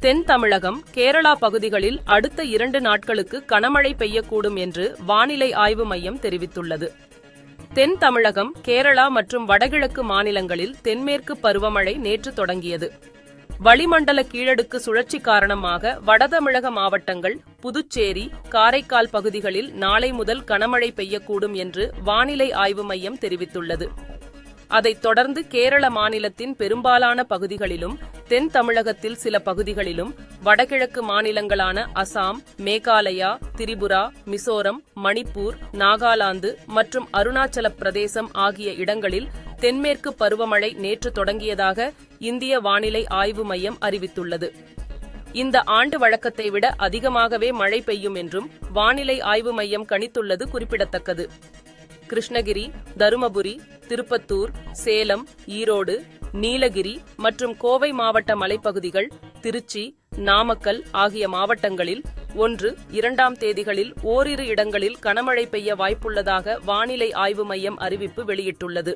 தென் தமிழகம், கேரளா பகுதிகளில் அடுத்த 2 நாட்களுக்கு கனமழை பெய்யக்கூடும் என்று வானிலை ஆய்வு மையம் தெரிவித்துள்ளது. தென் தமிழகம், கேரளா மற்றும் வடகிழக்கு மாநிலங்களில் தென்மேற்கு பருவமழை நேற்று தொடங்கியது. வளிமண்டல கீழடுக்கு சுழற்சி காரணமாக வடதமிழக மாவட்டங்கள், புதுச்சேரி, காரைக்கால் பகுதிகளில் நாளை முதல் கனமழை பெய்யக்கூடும் என்று வானிலை ஆய்வு மையம் தெரிவித்துள்ளது. அதைத் தொடர்ந்து கேரள மாநிலத்தின் பெரும்பாலான பகுதிகளிலும், தென் தமிழகத்தில் சில பகுதிகளிலும், வடகிழக்கு மாநிலங்களான அசாம், மேகாலயா, திரிபுரா, மிசோரம், மணிப்பூர், நாகாலாந்து மற்றும் அருணாச்சல பிரதேசம் ஆகிய இடங்களில் தென்மேற்கு பருவமழை நேற்று தொடங்கியதாக இந்திய வானிலை ஆய்வு மையம் அறிவித்துள்ளது. இந்த ஆண்டு வழக்கத்தை விட அதிகமாகவே மழை பெய்யும் என்றும் வானிலை ஆய்வு மையம் கணித்துள்ளது குறிப்பிடத்தக்கது. கிருஷ்ணகிரி, தருமபுரி, திருப்பத்தூர், சேலம், ஈரோடு, நீலகிரி மற்றும் கோவை மாவட்ட மலைப்பகுதிகள், திருச்சி, நாமக்கல் ஆகிய மாவட்டங்களில் 1, 2ஆம் தேதிகளில் ஓரிரு இடங்களில் கனமழை பெய்ய வாய்ப்புள்ளதாக வானிலை ஆய்வு மையம் அறிவிப்பு வெளியிட்டுள்ளது.